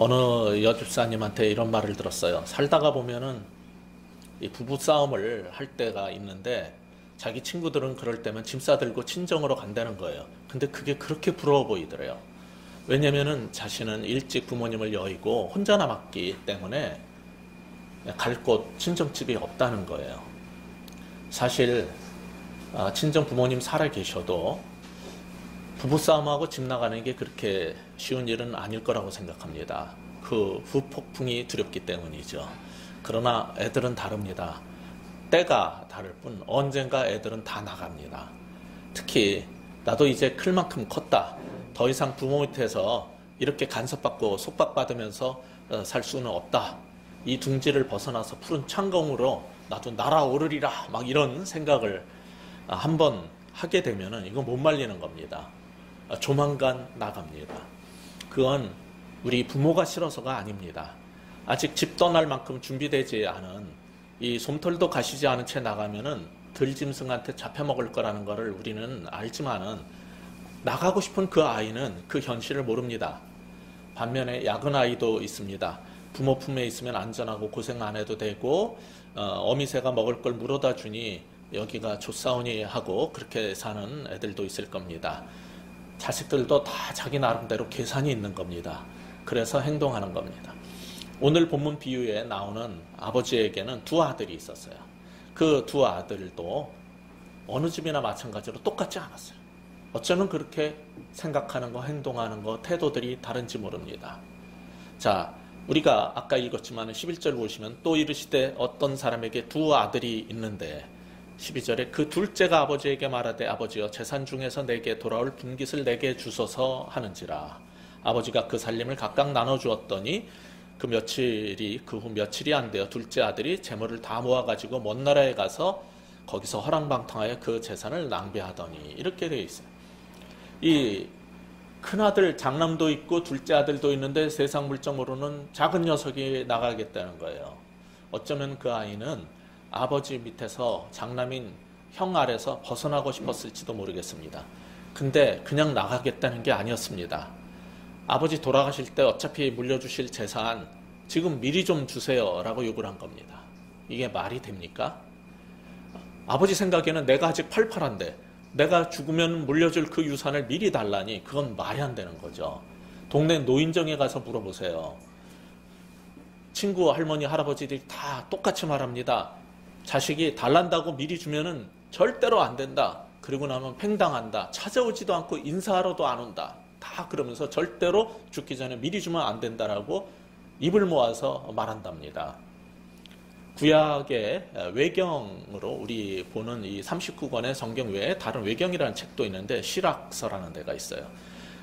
어느 여집사님한테 이런 말을 들었어요. 살다가 보면은 이 부부싸움을 할 때가 있는데 자기 친구들은 그럴 때면 짐 싸들고 친정으로 간다는 거예요. 근데 그게 그렇게 부러워 보이더래요. 왜냐면은 자신은 일찍 부모님을 여의고 혼자 남았기 때문에 갈 곳 친정집이 없다는 거예요. 사실 친정 부모님 살아 계셔도 부부싸움하고 집 나가는 게 그렇게 쉬운 일은 아닐 거라고 생각합니다. 그 후폭풍이 두렵기 때문이죠. 그러나 애들은 다릅니다. 때가 다를 뿐 언젠가 애들은 다 나갑니다. 특히 나도 이제 클 만큼 컸다. 더 이상 부모 밑에서 이렇게 간섭받고 속박받으면서 살 수는 없다. 이 둥지를 벗어나서 푸른 창공으로 나도 날아오르리라 막 이런 생각을 한번 하게 되면은 이건 못 말리는 겁니다. 조만간 나갑니다. 그건 우리 부모가 싫어서가 아닙니다. 아직 집 떠날 만큼 준비되지 않은 이 솜털도 가시지 않은 채 나가면은 들짐승한테 잡혀먹을 거라는 거를 우리는 알지만은 나가고 싶은 그 아이는 그 현실을 모릅니다. 반면에 작은 아이도 있습니다. 부모 품에 있으면 안전하고 고생 안 해도 되고 어미새가 먹을 걸 물어다 주니 여기가 좋사오니 하고 그렇게 사는 애들도 있을 겁니다. 자식들도 다 자기 나름대로 계산이 있는 겁니다. 그래서 행동하는 겁니다. 오늘 본문 비유에 나오는 아버지에게는 두 아들이 있었어요. 그 두 아들도 어느 집이나 마찬가지로 똑같지 않았어요. 어쩌면 그렇게 생각하는 거, 행동하는 거, 태도들이 다른지 모릅니다. 자, 우리가 아까 읽었지만 11절 보시면 또 이르시되 어떤 사람에게 두 아들이 있는데 12절에 그 둘째가 아버지에게 말하되 아버지여 재산 중에서 내게 돌아올 분깃을 내게 주소서 하는지라. 아버지가 그 살림을 각각 나눠주었더니 그 후 며칠이 안 되어 둘째 아들이 재물을 다 모아가지고 먼 나라에 가서 거기서 허랑방탕하여 그 재산을 낭비하더니 이렇게 되어 있어요. 이 큰아들 장남도 있고 둘째 아들도 있는데 세상 물정 모르는 작은 녀석이 나가겠다는 거예요. 어쩌면 그 아이는 아버지 밑에서 장남인 형 아래서 벗어나고 싶었을지도 모르겠습니다. 근데 그냥 나가겠다는 게 아니었습니다. 아버지 돌아가실 때 어차피 물려주실 재산 지금 미리 좀 주세요 라고 요구를 한 겁니다. 이게 말이 됩니까? 아버지 생각에는 내가 아직 팔팔한데 내가 죽으면 물려줄 그 유산을 미리 달라니 그건 말이 안 되는 거죠. 동네 노인정에 가서 물어보세요. 친구 할머니 할아버지들이 다 똑같이 말합니다. 자식이 달란다고 미리 주면은 절대로 안 된다. 그리고 나면 팽당한다. 찾아오지도 않고 인사하러도 안 온다. 다 그러면서 절대로 죽기 전에 미리 주면 안 된다라고 입을 모아서 말한답니다. 구약의 외경으로 우리 보는 이 39권의 성경 외에 다른 외경이라는 책도 있는데 시락서라는 데가 있어요.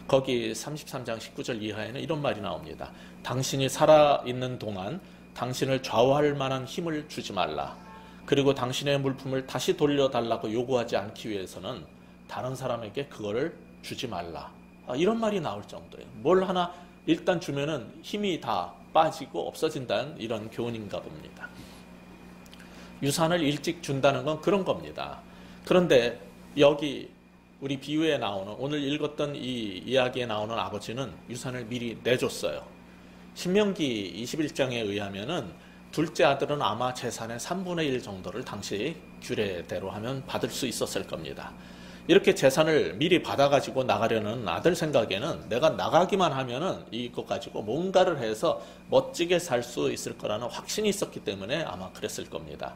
거기 33장 19절 이하에는 이런 말이 나옵니다. 당신이 살아있는 동안 당신을 좌우할 만한 힘을 주지 말라. 그리고 당신의 물품을 다시 돌려달라고 요구하지 않기 위해서는 다른 사람에게 그거를 주지 말라. 이런 말이 나올 정도예요. 뭘 하나 일단 주면은 힘이 다 빠지고 없어진다는 이런 교훈인가 봅니다. 유산을 일찍 준다는 건 그런 겁니다. 그런데 여기 우리 비유에 나오는 오늘 읽었던 이 이야기에 나오는 아버지는 유산을 미리 내줬어요. 신명기 21장에 의하면은 둘째 아들은 아마 재산의 3분의 1 정도를 당시 규례대로 하면 받을 수 있었을 겁니다. 이렇게 재산을 미리 받아가지고 나가려는 아들 생각에는 내가 나가기만 하면은 이것 가지고 뭔가를 해서 멋지게 살 수 있을 거라는 확신이 있었기 때문에 아마 그랬을 겁니다.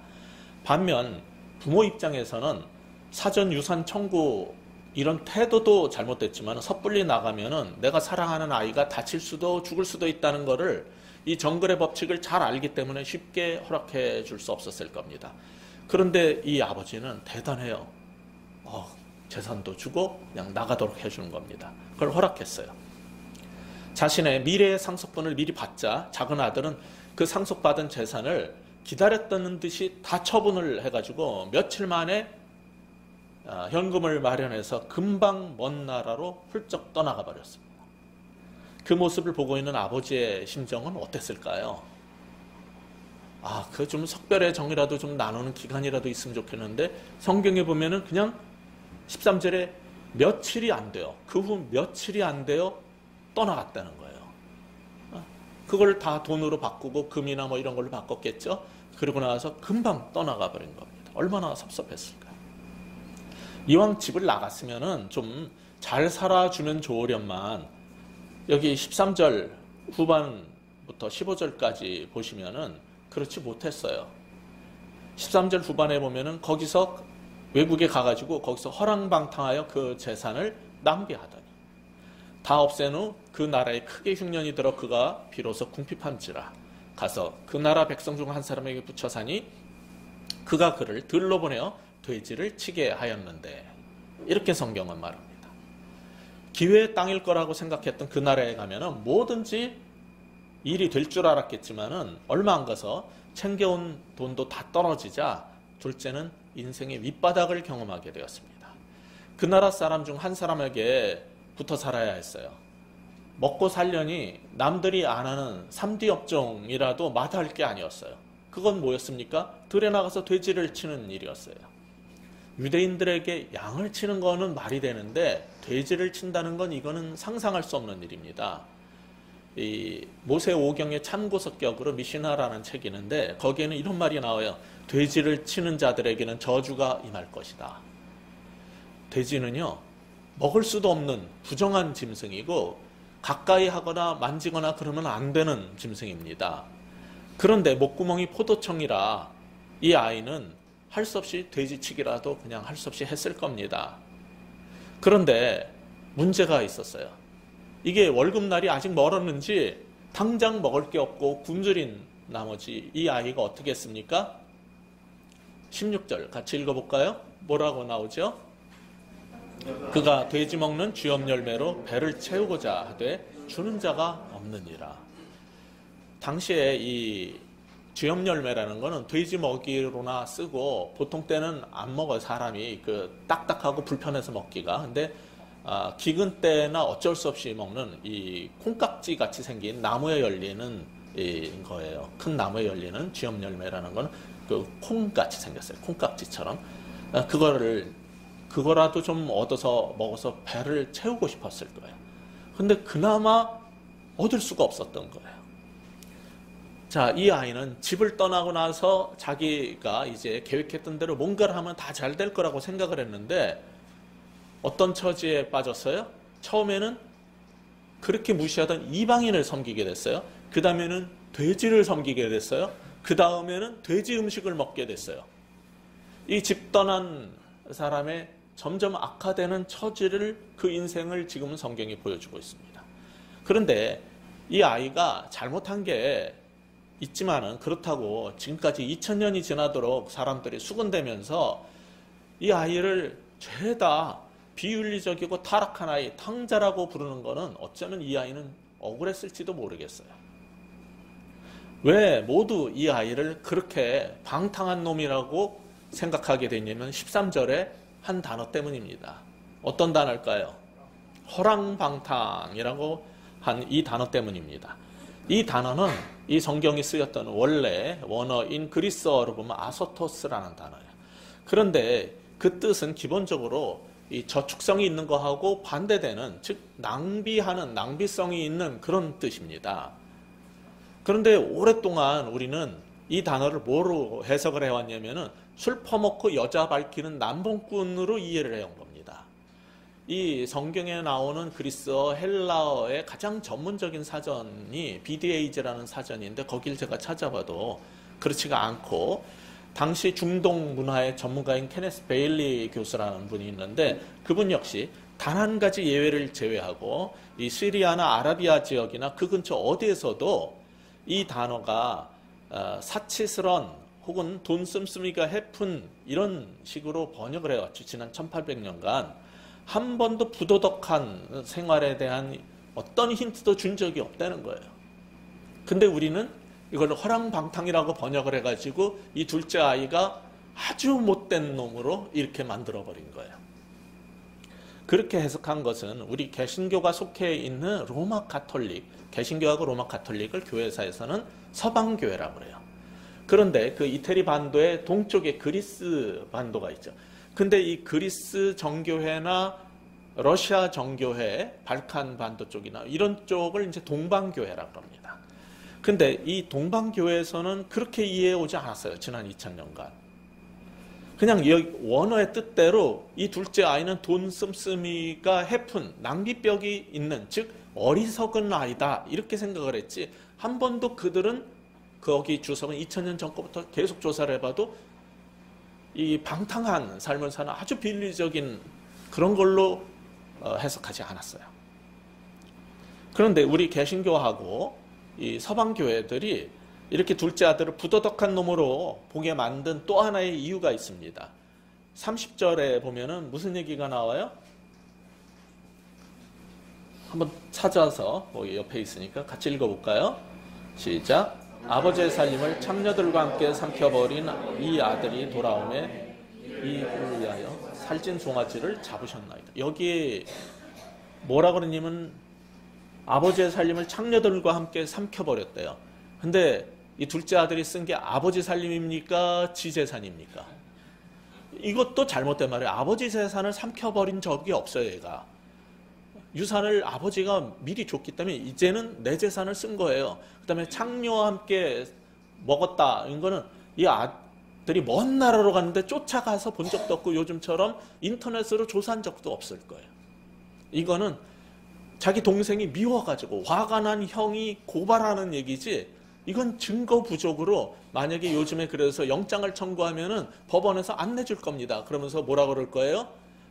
반면 부모 입장에서는 사전 유산 청구 이런 태도도 잘못됐지만 섣불리 나가면은 내가 사랑하는 아이가 다칠 수도 죽을 수도 있다는 거를 이 정글의 법칙을 잘 알기 때문에 쉽게 허락해 줄 수 없었을 겁니다. 그런데 이 아버지는 대단해요. 재산도 주고 그냥 나가도록 해주는 겁니다. 그걸 허락했어요. 자신의 미래의 상속분을 미리 받자 작은 아들은 그 상속받은 재산을 기다렸다는 듯이 다 처분을 해가지고 며칠 만에 현금을 마련해서 금방 먼 나라로 훌쩍 떠나가 버렸습니다. 그 모습을 보고 있는 아버지의 심정은 어땠을까요? 그 좀 석별의 정이라도 좀 나누는 기간이라도 있으면 좋겠는데 성경에 보면은 그냥 13절에 며칠이 안 돼요. 그 후 며칠이 안 돼요. 떠나갔다는 거예요. 그걸 다 돈으로 바꾸고 금이나 뭐 이런 걸로 바꿨겠죠. 그러고 나서 금방 떠나가 버린 겁니다. 얼마나 섭섭했을까요? 이왕 집을 나갔으면은 좀 잘 살아주면 좋으련만, 여기 13절 후반부터 15절까지 보시면은 그렇지 못했어요. 13절 후반에 보면은 거기서 외국에 가가지고 거기서 허랑방탕하여 그 재산을 낭비하더니 다 없앤 후 그 나라에 크게 흉년이 들어 그가 비로소 궁핍함지라 가서 그 나라 백성 중 한 사람에게 붙여 사니 그가 그를 들로 보내어 돼지를 치게 하였는데, 이렇게 성경은 말합니다. 기회의 땅일 거라고 생각했던 그 나라에 가면은 뭐든지 일이 될 줄 알았겠지만은 얼마 안 가서 챙겨온 돈도 다 떨어지자 둘째는 인생의 밑바닥을 경험하게 되었습니다. 그 나라 사람 중 한 사람에게 붙어 살아야 했어요. 먹고 살려니 남들이 안 하는 3D 업종이라도 마다할 게 아니었어요. 그건 뭐였습니까? 들에 나가서 돼지를 치는 일이었어요. 유대인들에게 양을 치는 거는 말이 되는데 돼지를 친다는 건 이거는 상상할 수 없는 일입니다. 이 모세 오경의 참고석격으로 미시나라는 책이 있는데 거기에는 이런 말이 나와요. 돼지를 치는 자들에게는 저주가 임할 것이다. 돼지는요, 먹을 수도 없는 부정한 짐승이고 가까이 하거나 만지거나 그러면 안 되는 짐승입니다. 그런데 목구멍이 포도청이라 이 아이는 할 수 없이 돼지치기라도 그냥 할 수 없이 했을 겁니다. 그런데 문제가 있었어요. 이게 월급날이 아직 멀었는지 당장 먹을 게 없고 굶주린 나머지 이 아이가 어떻게 했습니까? 16절 같이 읽어볼까요? 뭐라고 나오죠? 그가 돼지 먹는 쥐염 열매로 배를 채우고자 하되 주는 자가 없느니라. 당시에 이 쥐염 열매라는 거는 돼지 먹이로나 쓰고 보통 때는 안 먹어요. 사람이 그 딱딱하고 불편해서 먹기가. 근데 기근 때나 어쩔 수 없이 먹는 이 콩깍지 같이 생긴 나무에 열리는 거예요. 큰 나무에 열리는 쥐염 열매라는 건 그 콩같이 생겼어요. 콩깍지처럼. 그거라도 좀 얻어서 먹어서 배를 채우고 싶었을 거예요. 근데 그나마 얻을 수가 없었던 거예요. 자, 이 아이는 집을 떠나고 나서 자기가 이제 계획했던 대로 뭔가를 하면 다 잘 될 거라고 생각을 했는데 어떤 처지에 빠졌어요? 처음에는 그렇게 무시하던 이방인을 섬기게 됐어요. 그 다음에는 돼지를 섬기게 됐어요. 그 다음에는 돼지 음식을 먹게 됐어요. 이 집 떠난 사람의 점점 악화되는 처지를, 그 인생을 지금은 성경이 보여주고 있습니다. 그런데 이 아이가 잘못한 게 있지만은 그렇다고 지금까지 2000년이 지나도록 사람들이 수군대면서 이 아이를 죄다 비윤리적이고 타락한 아이, 탕자라고 부르는 거는 어쩌면 이 아이는 억울했을지도 모르겠어요. 왜 모두 이 아이를 그렇게 방탕한 놈이라고 생각하게 됐냐면 13절에 한 단어 때문입니다. 어떤 단어일까요? 허랑방탕이라고 한 이 단어 때문입니다. 이 단어는 이 성경이 쓰였던 원래 원어인 그리스어로 보면 아소토스라는 단어예요. 그런데 그 뜻은 기본적으로 이 저축성이 있는 거하고 반대되는, 즉 낭비하는, 낭비성이 있는 그런 뜻입니다. 그런데 오랫동안 우리는 이 단어를 뭐로 해석을 해왔냐면은 술 퍼먹고 여자 밝히는 남봉꾼으로 이해를 해온 겁니다. 이 성경에 나오는 그리스어, 헬라어의 가장 전문적인 사전이 BDAG라는 사전인데 거길 제가 찾아봐도 그렇지가 않고, 당시 중동 문화의 전문가인 케네스 베일리 교수라는 분이 있는데 그분 역시 단 한 가지 예외를 제외하고 이 시리아나 아라비아 지역이나 그 근처 어디에서도 이 단어가 사치스런 혹은 돈 씀씀이가 해픈 이런 식으로 번역을 해왔죠. 지난 1800년간 한 번도 부도덕한 생활에 대한 어떤 힌트도 준 적이 없다는 거예요. 근데 우리는 이걸 허랑방탕이라고 번역을 해가지고 이 둘째 아이가 아주 못된 놈으로 이렇게 만들어버린 거예요. 그렇게 해석한 것은 우리 개신교가 속해 있는 로마 가톨릭, 개신교하고 로마 가톨릭을 교회사에서는 서방교회라고 그래요. 그런데 그 이태리 반도의 동쪽에 그리스 반도가 있죠. 근데 이 그리스 정교회나 러시아 정교회, 발칸 반도 쪽이나 이런 쪽을 이제 동방교회라고 합니다. 근데 이 동방교회에서는 그렇게 이해해 오지 않았어요. 지난 2000년간. 그냥 원어의 뜻대로 이 둘째 아이는 돈 씀씀이가 해픈 낭비병이 있는, 즉 어리석은 아이다, 이렇게 생각을 했지, 한 번도 그들은 거기 주석은 2000년 전부터 계속 조사를 해봐도 이 방탕한 삶을 사는 아주 비윤리적인 그런 걸로 해석하지 않았어요. 그런데 우리 개신교하고 이 서방교회들이 이렇게 둘째 아들을 부도덕한 놈으로 보게 만든 또 하나의 이유가 있습니다. 30절에 보면은 무슨 얘기가 나와요? 한번 찾아서 거기 옆에 있으니까 같이 읽어볼까요? 시작. 아버지의 살림을 창녀들과 함께 삼켜버린 이 아들이 돌아오매 이를 위하여 살찐 송아지를 잡으셨나이다. 여기 뭐라 그러냐면 아버지의 살림을 창녀들과 함께 삼켜버렸대요. 근데 이 둘째 아들이 쓴 게 아버지 살림입니까? 지 재산입니까? 이것도 잘못된 말이에요. 아버지 재산을 삼켜버린 적이 없어요, 얘가. 유산을 아버지가 미리 줬기 때문에 이제는 내 재산을 쓴 거예요. 그 다음에 창녀와 함께 먹었다. 이거는 이 아들이 먼 나라로 갔는데 쫓아가서 본 적도 없고 요즘처럼 인터넷으로 조사한 적도 없을 거예요. 이거는 자기 동생이 미워가지고 화가 난 형이 고발하는 얘기지, 이건 증거 부족으로 만약에 요즘에 그래서 영장을 청구하면은 법원에서 안 내줄 겁니다. 그러면서 뭐라 그럴 거예요?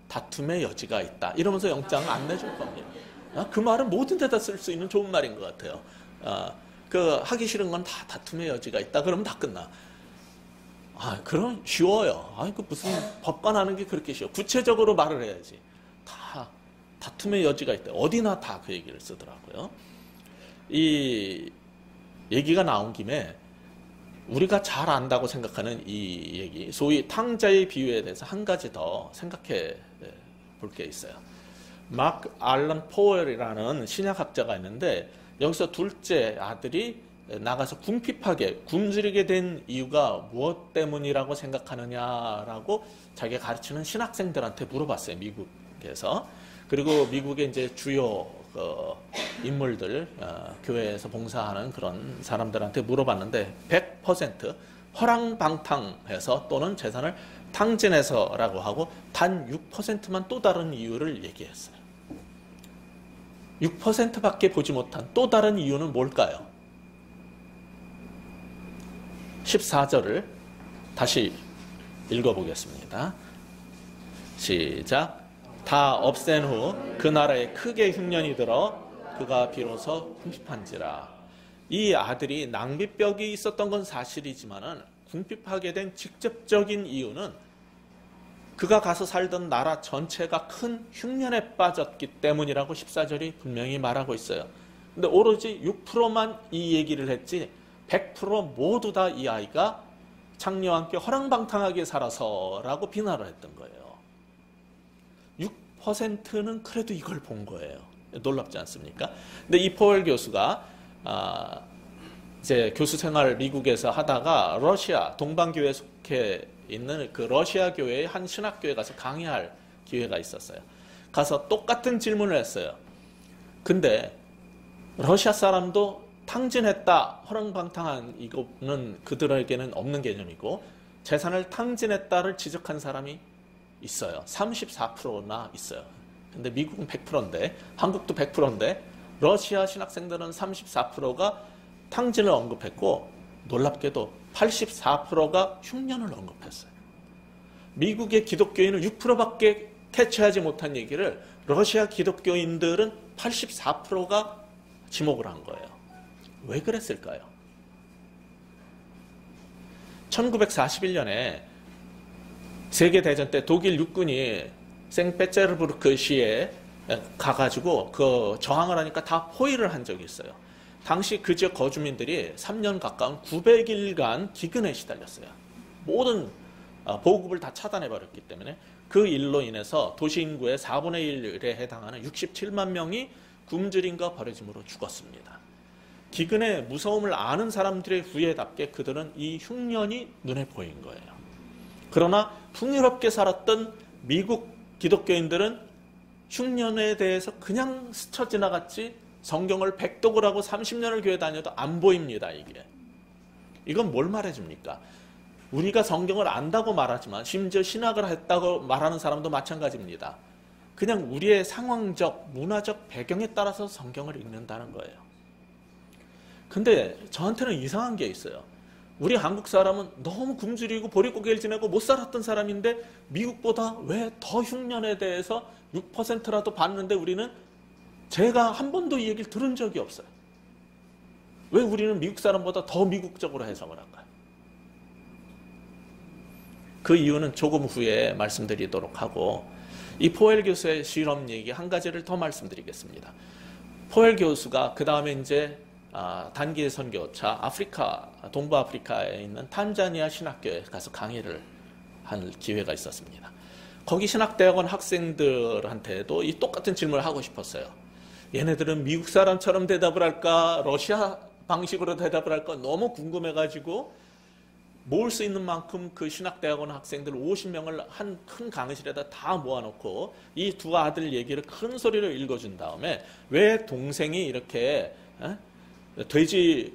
다툼의 여지가 있다. 이러면서 영장을 안 내줄 겁니다. 그 말은 모든 데다 쓸 수 있는 좋은 말인 것 같아요. 하기 싫은 건 다 다툼의 여지가 있다. 그러면 다 끝나. 그럼 쉬워요. 그 무슨 법관 하는 게 그렇게 쉬워. 구체적으로 말을 해야지. 다 다툼의 여지가 있다. 어디나 다 그 얘기를 쓰더라고요. 이 얘기가 나온 김에 우리가 잘 안다고 생각하는 이 얘기, 소위 탕자의 비유에 대해서 한 가지 더 생각해 볼 게 있어요. 마크 알런 포웰이라는 신약학자가 있는데 여기서 둘째 아들이 나가서 궁핍하게 굶주리게 된 이유가 무엇 때문이라고 생각하느냐라고 자기가 가르치는 신학생들한테 물어봤어요. 미국에서. 그리고 미국의 이제 주요 인물들, 교회에서 봉사하는 그런 사람들한테 물어봤는데 100% 허랑방탕해서 또는 재산을 탕진해서라고 하고 단 6%만 또 다른 이유를 얘기했어요. 6%밖에 보지 못한 또 다른 이유는 뭘까요? 14절을 다시 읽어보겠습니다. 시작. 다 없앤 후 그 나라에 크게 흉년이 들어 그가 비로소 궁핍한지라. 이 아들이 낭비병이 있었던 건 사실이지만은 궁핍하게 된 직접적인 이유는 그가 가서 살던 나라 전체가 큰 흉년에 빠졌기 때문이라고 14절이 분명히 말하고 있어요. 근데 오로지 6%만 이 얘기를 했지 100% 모두 다 이 아이가 창녀와 함께 허랑방탕하게 살아서라고 비난을 했던 거예요. 6%는 그래도 이걸 본 거예요. 놀랍지 않습니까? 근데 이 포웰 교수가 이제 교수 생활을 미국에서 하다가 러시아 동방교회에 속해 있는 그 러시아 교회의 한 신학교에 가서 강의할 기회가 있었어요. 가서 똑같은 질문을 했어요. 근데 러시아 사람도 탕진했다, 허랑방탕한 이거는 그들에게는 없는 개념이고 재산을 탕진했다를 지적한 사람이 있어요. 34%나 있어요. 근데 미국은 100%인데 한국도 100%인데 러시아 신학생들은 34%가 탕진을 언급했고 놀랍게도 84%가 흉년을 언급했어요. 미국의 기독교인은 6%밖에 캐치하지 못한 얘기를 러시아 기독교인들은 84%가 지목을 한 거예요. 왜 그랬을까요? 1941년에 세계대전 때 독일 육군이 생페테르부르크 시에 가가지고 그 저항을 하니까 다 포위를 한 적이 있어요. 당시 그 지역 거주민들이 3년 가까운 900일간 기근에 시달렸어요. 모든 보급을 다 차단해버렸기 때문에 그 일로 인해서 도시 인구의 4분의 1에 해당하는 67만 명이 굶주림과 버려짐으로 죽었습니다. 기근의 무서움을 아는 사람들의 후예답게 그들은 이 흉년이 눈에 보인 거예요. 그러나 풍요롭게 살았던 미국 기독교인들은 흉년에 대해서 그냥 스쳐 지나갔지 성경을 백독을 하고 30년을 교회 다녀도 안 보입니다. 이건 뭘 말해줍니까? 우리가 성경을 안다고 말하지만 심지어 신학을 했다고 말하는 사람도 마찬가지입니다. 그냥 우리의 상황적, 문화적 배경에 따라서 성경을 읽는다는 거예요. 근데 저한테는 이상한 게 있어요. 우리 한국 사람은 너무 굶주리고 보릿고개를 지내고 못 살았던 사람인데 미국보다 왜 더 흉년에 대해서 6%라도 받는데 우리는 제가 한 번도 이 얘기를 들은 적이 없어요. 왜 우리는 미국 사람보다 더 미국적으로 해석을 할까요? 그 이유는 조금 후에 말씀드리도록 하고 이 포엘 교수의 실험 얘기 한 가지를 더 말씀드리겠습니다. 포엘 교수가 그 다음에 이제 단기 선교차 아프리카, 동부 아프리카에 있는 탄자니아 신학교에 가서 강의를 한 기회가 있었습니다. 거기 신학대학원 학생들한테도 이 똑같은 질문을 하고 싶었어요. 얘네들은 미국 사람처럼 대답을 할까, 러시아 방식으로 대답을 할까 너무 궁금해가지고 모을 수 있는 만큼 그 신학대학원 학생들 50명을 한 큰 강의실에다 다 모아놓고 이 두 아들 얘기를 큰 소리로 읽어준 다음에 왜 동생이 이렇게 돼지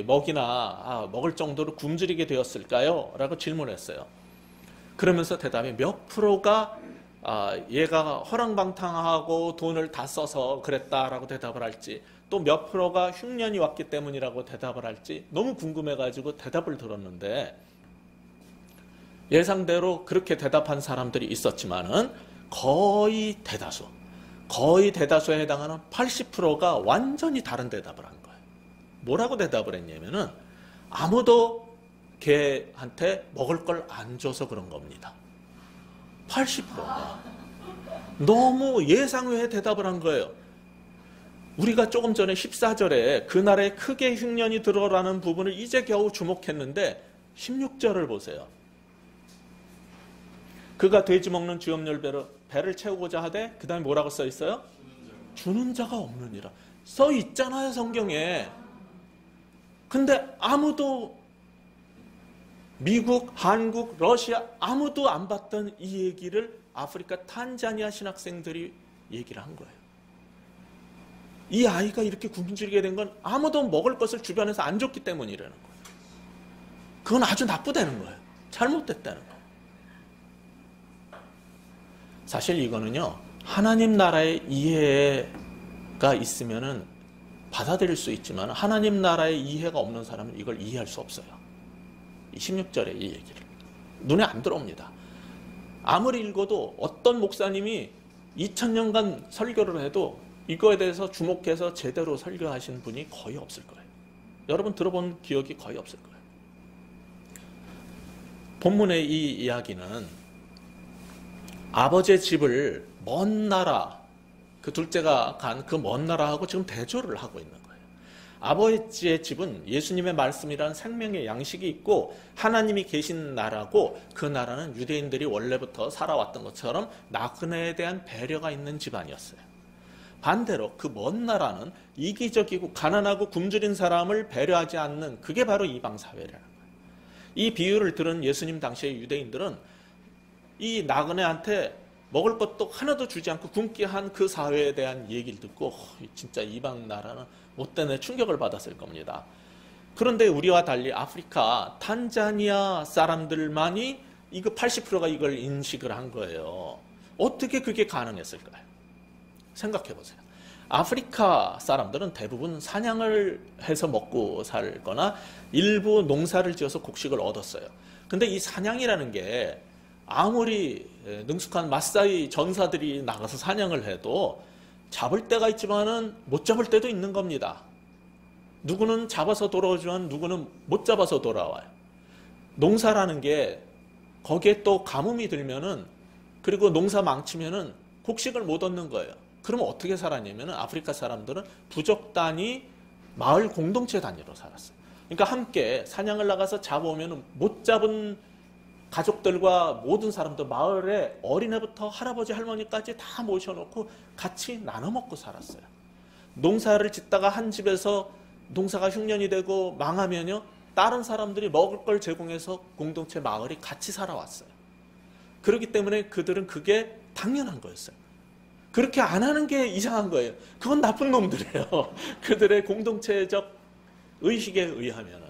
먹이나 먹을 정도로 굶주리게 되었을까요? 라고 질문했어요. 그러면서 대답이 몇 프로가 얘가 허랑방탕하고 돈을 다 써서 그랬다라고 대답을 할지 또 몇 프로가 흉년이 왔기 때문이라고 대답을 할지 너무 궁금해가지고 대답을 들었는데 예상대로 그렇게 대답한 사람들이 있었지만은 거의 대다수에 해당하는 80%가 완전히 다른 대답을 한 거예요. 뭐라고 대답을 했냐면은 아무도 걔한테 먹을 걸 안 줘서 그런 겁니다. 80%가 너무 예상 외의 대답을 한 거예요. 우리가 조금 전에 14절에 그날에 크게 흉년이 들어라는 부분을 이제 겨우 주목했는데 16절을 보세요. 그가 돼지 먹는 주염렬 배를 채우고자 하되 그 다음에 뭐라고 써 있어요? 주는 자가 없느니라. 써 있잖아요, 성경에. 근데 아무도 미국, 한국, 러시아 아무도 안 봤던 이 얘기를 아프리카 탄자니아 신학생들이 얘기를 한 거예요. 이 아이가 이렇게 굶주리게 된 건 아무도 먹을 것을 주변에서 안 줬기 때문이라는 거예요. 그건 아주 나쁘다는 거예요. 잘못됐다는 거예요. 사실 이거는요, 하나님 나라의 이해가 있으면은 받아들일 수 있지만 하나님 나라의 이해가 없는 사람은 이걸 이해할 수 없어요. 이 16절의 이 얘기를. 눈에 안 들어옵니다. 아무리 읽어도 어떤 목사님이 2000년간 설교를 해도 이거에 대해서 주목해서 제대로 설교하신 분이 거의 없을 거예요. 여러분 들어본 기억이 거의 없을 거예요. 본문의 이 이야기는 아버지의 집을 먼 나라, 그 둘째가 간 그 먼 나라하고 지금 대조를 하고 있는 거예요. 아버지의 집은 예수님의 말씀이라는 생명의 양식이 있고 하나님이 계신 나라고 그 나라는 유대인들이 원래부터 살아왔던 것처럼 나그네에 대한 배려가 있는 집안이었어요. 반대로 그 먼 나라는 이기적이고 가난하고 굶주린 사람을 배려하지 않는 그게 바로 이방 사회라는 거예요. 이 비유를 들은 예수님 당시의 유대인들은 이 나그네한테 먹을 것도 하나도 주지 않고 굶게 한 그 사회에 대한 얘기를 듣고 진짜 이방 나라는 못되네 충격을 받았을 겁니다. 그런데 우리와 달리 아프리카 탄자니아 사람들만이 이거 80%가 이걸 인식을 한 거예요. 어떻게 그게 가능했을까요? 생각해 보세요. 아프리카 사람들은 대부분 사냥을 해서 먹고 살거나 일부 농사를 지어서 곡식을 얻었어요. 근데 이 사냥이라는 게 아무리 능숙한 마사이 전사들이 나가서 사냥을 해도 잡을 때가 있지만은 못 잡을 때도 있는 겁니다. 누구는 잡아서 돌아오지만 누구는 못 잡아서 돌아와요. 농사라는 게 거기에 또 가뭄이 들면은 그리고 농사 망치면은 곡식을 못 얻는 거예요. 그러면 어떻게 살았냐면은 아프리카 사람들은 부족 단위 마을 공동체 단위로 살았어요. 그러니까 함께 사냥을 나가서 잡아오면은 못 잡은 가족들과 모든 사람들 마을에 어린애부터 할아버지 할머니까지 다 모셔놓고 같이 나눠 먹고 살았어요. 농사를 짓다가 한 집에서 농사가 흉년이 되고 망하면요 다른 사람들이 먹을 걸 제공해서 공동체 마을이 같이 살아왔어요. 그렇기 때문에 그들은 그게 당연한 거였어요. 그렇게 안 하는 게 이상한 거예요. 그건 나쁜 놈들이에요. 그들의 공동체적 의식에 의하면은.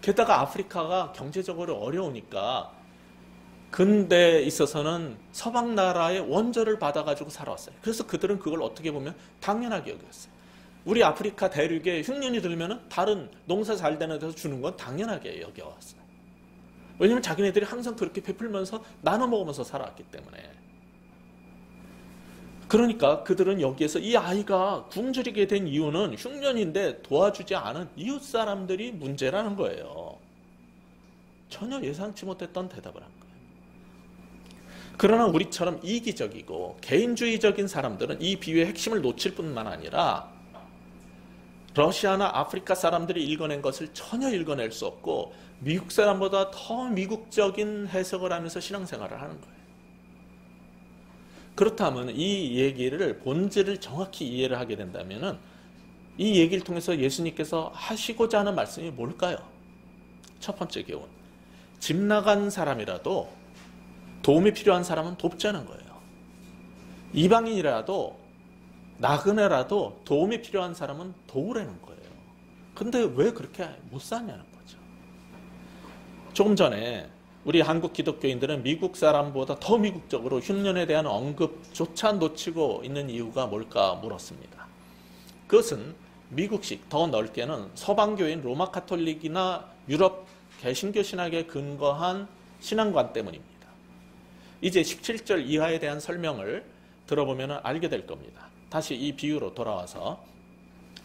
게다가 아프리카가 경제적으로 어려우니까 근대에 있어서는 서방 나라의 원조를 받아가지고 살아왔어요. 그래서 그들은 그걸 어떻게 보면 당연하게 여겼어요. 우리 아프리카 대륙에 흉년이 들면은 다른 농사 잘 되는 데서 주는 건 당연하게 여겨왔어요. 왜냐면 자기네들이 항상 그렇게 베풀면서 나눠 먹으면서 살아왔기 때문에. 그러니까 그들은 여기에서 이 아이가 굶주리게 된 이유는 흉년인데 도와주지 않은 이웃 사람들이 문제라는 거예요. 전혀 예상치 못했던 대답을 한 거예요. 그러나 우리처럼 이기적이고 개인주의적인 사람들은 이 비유의 핵심을 놓칠 뿐만 아니라 러시아나 아프리카 사람들이 읽어낸 것을 전혀 읽어낼 수 없고 미국 사람보다 더 미국적인 해석을 하면서 신앙생활을 하는 거예요. 그렇다면 이 얘기를 본질을 정확히 이해를 하게 된다면 이 얘기를 통해서 예수님께서 하시고자 하는 말씀이 뭘까요? 첫 번째 교훈. 집 나간 사람이라도 도움이 필요한 사람은 돕자는 거예요. 이방인이라도 나그네라도 도움이 필요한 사람은 도우라는 거예요. 근데 왜 그렇게 못 사냐는 거죠. 조금 전에 우리 한국 기독교인들은 미국 사람보다 더 미국적으로 흉년에 대한 언급조차 놓치고 있는 이유가 뭘까 물었습니다. 그것은 미국식, 더 넓게는 서방교인 로마 카톨릭이나 유럽 개신교 신학에 근거한 신앙관 때문입니다. 이제 17절 이하에 대한 설명을 들어보면 알게 될 겁니다. 다시 이 비유로 돌아와서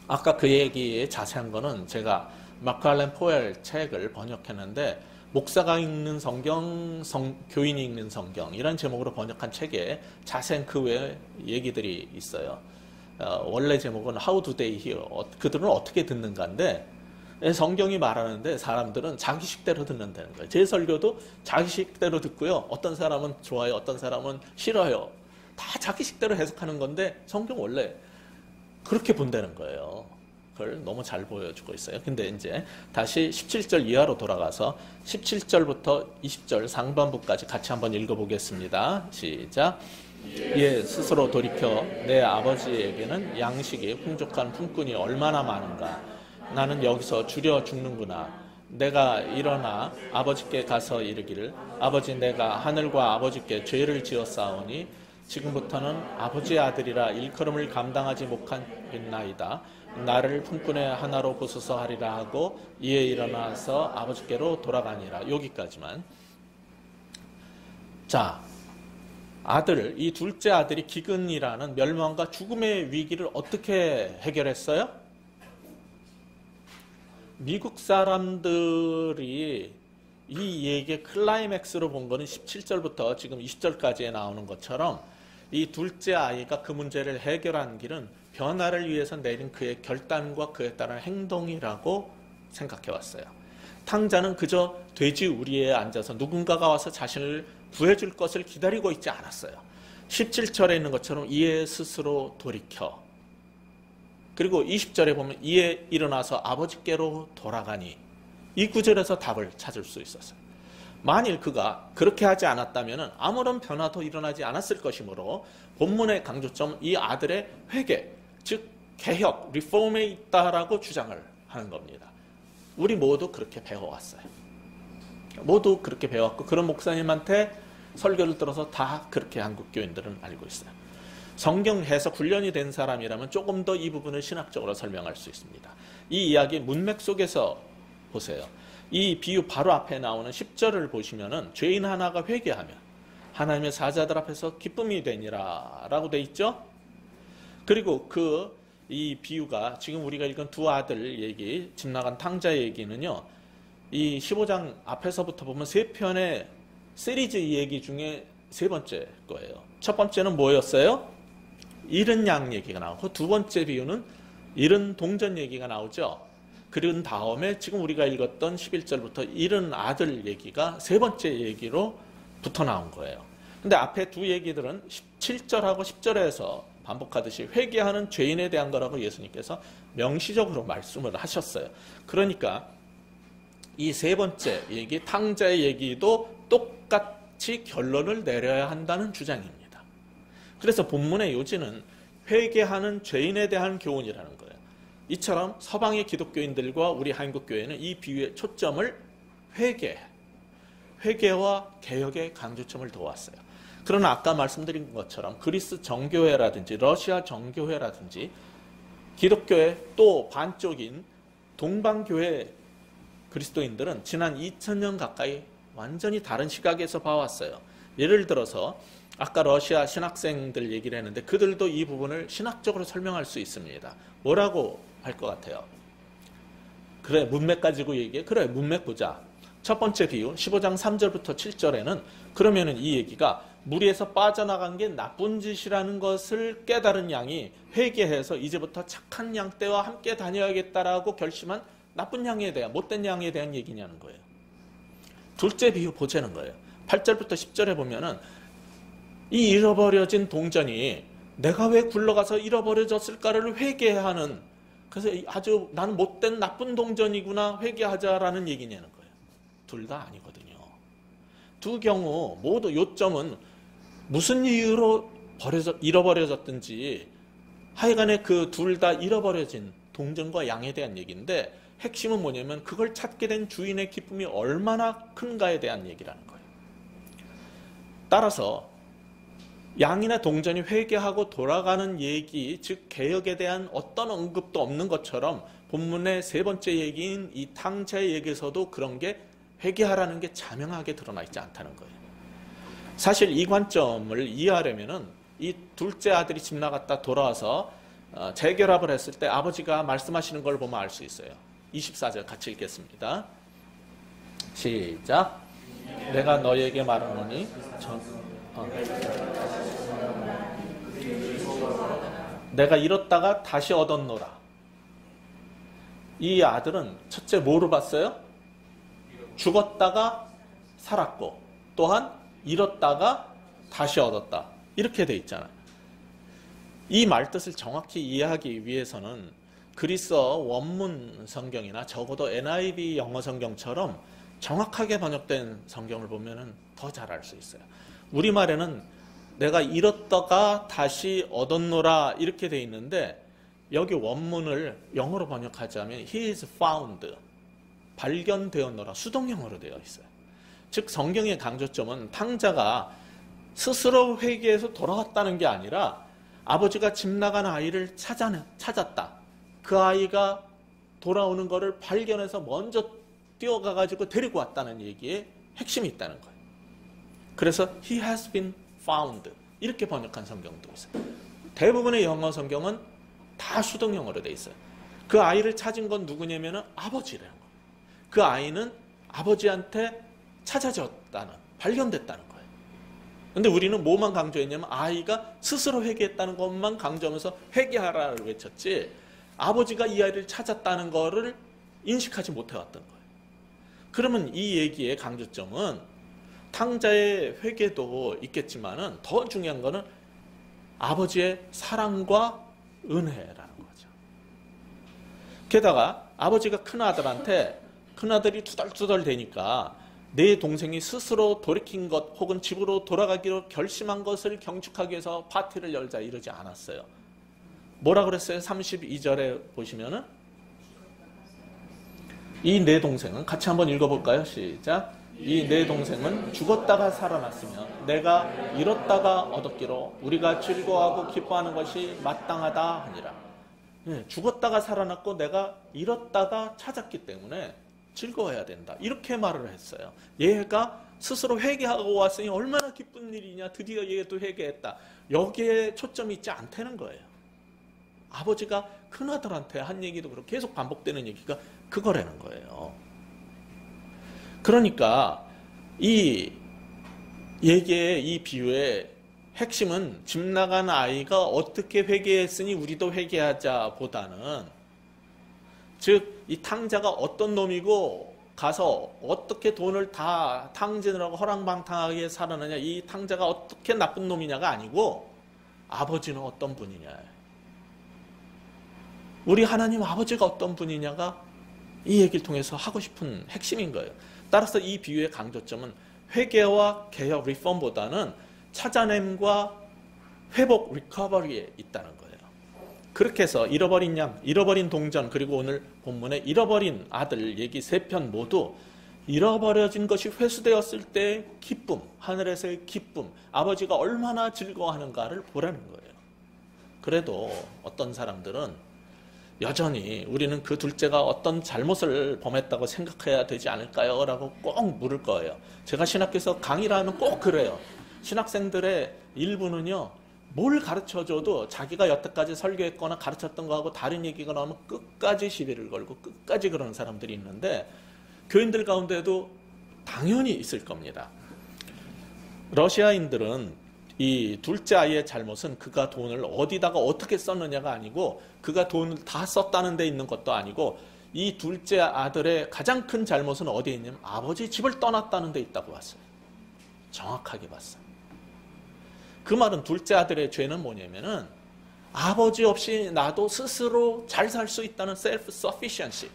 아까 그 얘기의 자세한 거는 제가 마크 알렌 포엘 책을 번역했는데 목사가 읽는 성경, 교인이 읽는 성경 이런 제목으로 번역한 책에 자세한 그 외에 얘기들이 있어요. 원래 제목은 How do they hear? 그들은 어떻게 듣는가인데 성경이 말하는데 사람들은 자기식대로 듣는다는 거예요. 제 설교도 자기식대로 듣고요. 어떤 사람은 좋아요, 어떤 사람은 싫어요. 다 자기식대로 해석하는 건데 성경 원래 그렇게 본다는 거예요. 그걸 너무 잘 보여주고 있어요. 근데 이제 다시 17절 이하로 돌아가서 17절부터 20절 상반부까지 같이 한번 읽어보겠습니다. 시작. 예, 스스로 돌이켜 내 아버지에게는 양식이 풍족한 품꾼이 얼마나 많은가. 나는 여기서 줄여 죽는구나. 내가 일어나 아버지께 가서 이르기를 아버지 내가 하늘과 아버지께 죄를 지었사오니 지금부터는 아버지의 아들이라 일컬음을 감당하지 못하겠나이다. 나를 품꾼의 하나로 보소서 하리라 하고 이에 일어나서 아버지께로 돌아가니라. 여기까지만. 자, 아들, 이 둘째 아들이 기근이라는 멸망과 죽음의 위기를 어떻게 해결했어요? 미국 사람들이 이 얘기의 클라이맥스로 본 거는 17절부터 지금 20절까지에 나오는 것처럼 이 둘째 아이가 그 문제를 해결한 길은 변화를 위해서 내린 그의 결단과 그에 따른 행동이라고 생각해 왔어요. 탕자는 그저 돼지 우리에 앉아서 누군가가 와서 자신을 구해줄 것을 기다리고 있지 않았어요. 17절에 있는 것처럼 이에 스스로 돌이켜. 그리고 20절에 보면 이에 일어나서 아버지께로 돌아가니 이 구절에서 답을 찾을 수 있었어요. 만일 그가 그렇게 하지 않았다면 아무런 변화도 일어나지 않았을 것이므로 본문의 강조점 이 아들의 회개, 즉 개혁, 리폼에 있다라고 주장을 하는 겁니다. 우리 모두 그렇게 배워왔어요. 모두 그렇게 배워왔고 그런 목사님한테 설교를 들어서 다 그렇게 한국 교인들은 알고 있어요. 성경 해석 훈련이 된 사람이라면 조금 더 이 부분을 신학적으로 설명할 수 있습니다. 이 이야기 문맥 속에서 보세요. 이 비유 바로 앞에 나오는 10절을 보시면은 죄인 하나가 회개하면 하나님의 사자들 앞에서 기쁨이 되니라 라고 돼 있죠. 그리고 이 비유가 지금 우리가 읽은 두 아들 얘기, 집 나간 탕자 얘기는요. 이 15장 앞에서부터 보면 세 편의 시리즈 얘기 중에 세 번째 거예요. 첫 번째는 뭐였어요? 잃은 양 얘기가 나오고 두 번째 비유는 잃은 동전 얘기가 나오죠. 그런 다음에 지금 우리가 읽었던 11절부터 잃은 아들 얘기가 세 번째 얘기로 붙어 나온 거예요. 근데 앞에 두 얘기들은 17절하고 10절에서 반복하듯이 회개하는 죄인에 대한 거라고 예수님께서 명시적으로 말씀을 하셨어요. 그러니까 이 세 번째 얘기, 탕자의 얘기도 똑같이 결론을 내려야 한다는 주장입니다. 그래서 본문의 요지는 회개하는 죄인에 대한 교훈이라는 거예요. 이처럼 서방의 기독교인들과 우리 한국교회는 이 비유의 초점을 회개와 개혁의 강조점을 둬왔어요. 그러나 아까 말씀드린 것처럼 그리스 정교회라든지 러시아 정교회라든지 기독교의 또 반쪽인 동방교회 그리스도인들은 지난 2000년 가까이 완전히 다른 시각에서 봐왔어요. 예를 들어서 아까 러시아 신학생들 얘기를 했는데 그들도 이 부분을 신학적으로 설명할 수 있습니다. 뭐라고 할 것 같아요? 그래, 문맥 가지고 얘기해? 그래, 문맥 보자. 첫 번째 비유 15장 3절부터 7절에는 그러면은 이 얘기가 무리에서 빠져나간 게 나쁜 짓이라는 것을 깨달은 양이 회개해서 이제부터 착한 양떼와 함께 다녀야겠다라고 결심한 나쁜 양에 대한, 못된 양에 대한 얘기냐는 거예요. 둘째 비유 보자는 거예요. 8절부터 10절에 보면은 이 잃어버려진 동전이 내가 왜 굴러가서 잃어버려졌을까를 회개하는, 그래서 아주 나는 못된 나쁜 동전이구나 회개하자라는 얘기냐는 거예요. 둘 다 아니거든요. 두 경우 모두 요점은 무슨 이유로 잃어버려졌든지 하여간에 그 둘 다 잃어버려진 동전과 양에 대한 얘기인데 핵심은 뭐냐면 그걸 찾게 된 주인의 기쁨이 얼마나 큰가에 대한 얘기라는 거예요. 따라서 양이나 동전이 회개하고 돌아가는 얘기, 즉 개혁에 대한 어떤 언급도 없는 것처럼 본문의 세 번째 얘기인 이 탕자의 얘기에서도 그런 게 회개하라는 게 자명하게 드러나 있지 않다는 거예요. 사실 이 관점을 이해하려면은 이 둘째 아들이 집 나갔다 돌아와서 재결합을 했을 때 아버지가 말씀하시는 걸 보면 알 수 있어요. 24절 같이 읽겠습니다. 시작. 내가 너에게 말하노니 내가 잃었다가 다시 얻었노라. 이 아들은 첫째 뭐로 봤어요? 죽었다가 살았고 또한 잃었다가 다시 얻었다. 이렇게 돼 있잖아요. 이 말뜻을 정확히 이해하기 위해서는 그리스어 원문 성경이나 적어도 NIV 영어 성경처럼 정확하게 번역된 성경을 보면 더 잘 알 수 있어요. 우리말에는 내가 잃었다가 다시 얻었노라 이렇게 돼 있는데 여기 원문을 영어로 번역하자면 He is found, 발견되었노라 수동형으로 되어 있어요. 즉 성경의 강조점은 탕자가 스스로 회개해서 돌아왔다는 게 아니라 아버지가 집 나간 아이를 찾았다. 그 아이가 돌아오는 것을 발견해서 먼저 뛰어가가지고 데리고 왔다는 얘기에 핵심이 있다는 거예요. 그래서 He has been found 이렇게 번역한 성경도 있어요. 대부분의 영어 성경은 다 수동형으로 돼 있어요. 그 아이를 찾은 건 누구냐면 아버지라는 거예요. 그 아이는 아버지한테 찾아졌다는, 발견됐다는 거예요. 근데 우리는 뭐만 강조했냐면 아이가 스스로 회개했다는 것만 강조하면서 회개하라를 외쳤지 아버지가 이 아이를 찾았다는 거를 인식하지 못해왔던 거예요. 그러면 이 얘기의 강조점은 탕자의 회개도 있겠지만은 더 중요한 거는 아버지의 사랑과 은혜라는 거죠. 게다가 아버지가 큰아들이 투덜투덜 대니까 내 동생이 스스로 돌이킨 것 혹은 집으로 돌아가기로 결심한 것을 경축하기 위해서 파티를 열자 이러지 않았어요. 뭐라 그랬어요? 32절에 보시면은 이 내 동생은 같이 한번 읽어볼까요? 시작. 이 내 동생은 죽었다가 살아났으며 내가 잃었다가 얻었기로 우리가 즐거워하고 기뻐하는 것이 마땅하다 하니라. 죽었다가 살아났고 내가 잃었다가 찾았기 때문에 즐거워해야 된다. 이렇게 말을 했어요. 얘가 스스로 회개하고 왔으니 얼마나 기쁜 일이냐. 드디어 얘도 회개했다. 여기에 초점이 있지 않다는 거예요. 아버지가 큰아들한테 한 얘기도 그렇고 계속 반복되는 얘기가 그거라는 거예요. 그러니까 이 얘기의 이 비유의 핵심은 집 나간 아이가 어떻게 회개했으니 우리도 회개하자 보다는 즉 이 탕자가 어떤 놈이고 가서 어떻게 돈을 다 탕진을 하고 허랑방탕하게 살아나냐, 이 탕자가 어떻게 나쁜 놈이냐가 아니고 아버지는 어떤 분이냐, 우리 하나님 아버지가 어떤 분이냐가 이 얘기를 통해서 하고 싶은 핵심인 거예요. 따라서 이 비유의 강조점은 회개와 개혁, 리폼보다는 찾아냄과 회복 리커버리에 있다는 거예요. 그렇게 해서 잃어버린 양, 잃어버린 동전, 그리고 오늘 본문의 잃어버린 아들 얘기 3편 모두 잃어버려진 것이 회수되었을 때 기쁨, 하늘에서의 기쁨, 아버지가 얼마나 즐거워하는가를 보라는 거예요. 그래도 어떤 사람들은 여전히 우리는 그 둘째가 어떤 잘못을 범했다고 생각해야 되지 않을까요? 라고 꼭 물을 거예요. 제가 신학교에서 강의를 하면 꼭 그래요. 신학생들의 일부는요, 뭘 가르쳐줘도 자기가 여태까지 설교했거나 가르쳤던 거하고 다른 얘기가 나오면 끝까지 시비를 걸고 끝까지 그러는 사람들이 있는데, 교인들 가운데도 당연히 있을 겁니다. 러시아인들은 이 둘째 아이의 잘못은 그가 돈을 어디다가 어떻게 썼느냐가 아니고, 그가 돈을 다 썼다는 데 있는 것도 아니고, 이 둘째 아들의 가장 큰 잘못은 어디에 있냐면 아버지 집을 떠났다는 데 있다고 봤어요. 정확하게 봤어요. 그 말은 둘째 아들의 죄는 뭐냐면은 아버지 없이 나도 스스로 잘 살 수 있다는 self-sufficiency,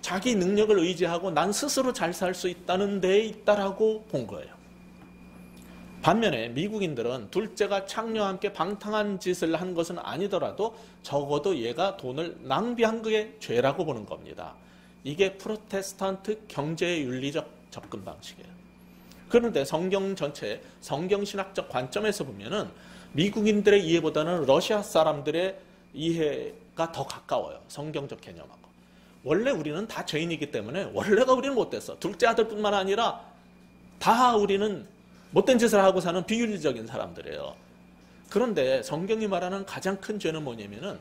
자기 능력을 의지하고 난 스스로 잘 살 수 있다는 데에 있다라고 본 거예요. 반면에 미국인들은 둘째가 창녀와 함께 방탕한 짓을 한 것은 아니더라도 적어도 얘가 돈을 낭비한 게 죄라고 보는 겁니다. 이게 프로테스탄트 경제윤리적 접근 방식이에요. 그런데 성경 전체, 성경신학적 관점에서 보면은 미국인들의 이해보다는 러시아 사람들의 이해가 더 가까워요. 성경적 개념하고. 원래 우리는 다 죄인이기 때문에 원래가 우리는 못됐어. 둘째 아들뿐만 아니라 다 우리는 못된 짓을 하고 사는 비윤리적인 사람들이에요. 그런데 성경이 말하는 가장 큰 죄는 뭐냐면은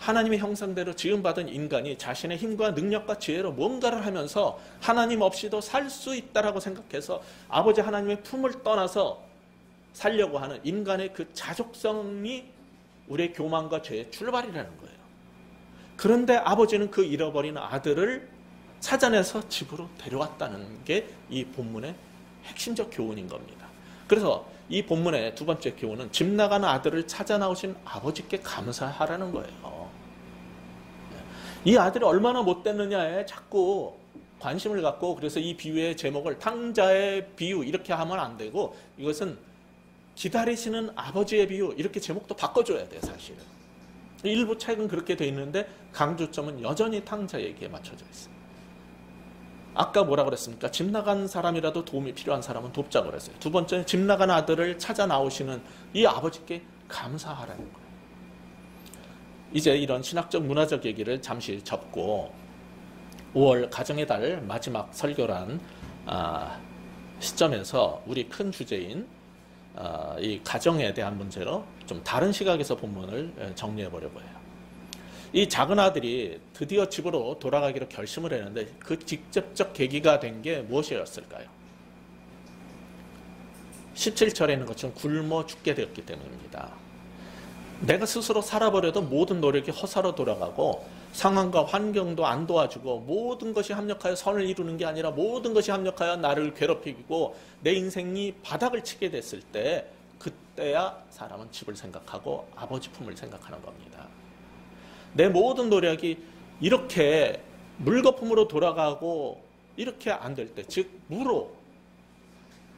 하나님의 형상대로 지음받은 인간이 자신의 힘과 능력과 지혜로 뭔가를 하면서 하나님 없이도 살 수 있다라고 생각해서 아버지 하나님의 품을 떠나서 살려고 하는 인간의 그 자족성이 우리의 교만과 죄의 출발이라는 거예요. 그런데 아버지는 그 잃어버린 아들을 찾아내서 집으로 데려왔다는 게 이 본문의 핵심적 교훈인 겁니다. 그래서 이 본문의 두 번째 교훈은 집 나가는 아들을 찾아 나오신 아버지께 감사하라는 거예요. 이 아들이 얼마나 못됐느냐에 자꾸 관심을 갖고, 그래서 이 비유의 제목을 탕자의 비유 이렇게 하면 안 되고, 이것은 기다리시는 아버지의 비유 이렇게 제목도 바꿔줘야 돼요. 사실은 일부 책은 그렇게 돼 있는데 강조점은 여전히 탕자 얘기에 맞춰져 있어요. 아까 뭐라 그랬습니까? 집 나간 사람이라도 도움이 필요한 사람은 돕자고 그랬어요. 두 번째는 집 나간 아들을 찾아 나오시는 이 아버지께 감사하라는 거예요. 이제 이런 신학적 문화적 얘기를 잠시 접고 5월 가정의 달 마지막 설교란 시점에서 우리 큰 주제인 이 가정에 대한 문제로 좀 다른 시각에서 본문을 정리해 보려고 해요. 이 작은 아들이 드디어 집으로 돌아가기로 결심을 했는데 그 직접적 계기가 된 게 무엇이었을까요? 17절에 있는 것처럼 굶어 죽게 되었기 때문입니다. 내가 스스로 살아버려도 모든 노력이 허사로 돌아가고 상황과 환경도 안 도와주고 모든 것이 합력하여 선을 이루는 게 아니라 모든 것이 합력하여 나를 괴롭히고 내 인생이 바닥을 치게 됐을 때, 그때야 사람은 집을 생각하고 아버지 품을 생각하는 겁니다. 내 모든 노력이 이렇게 물거품으로 돌아가고 이렇게 안 될 때, 즉 무로,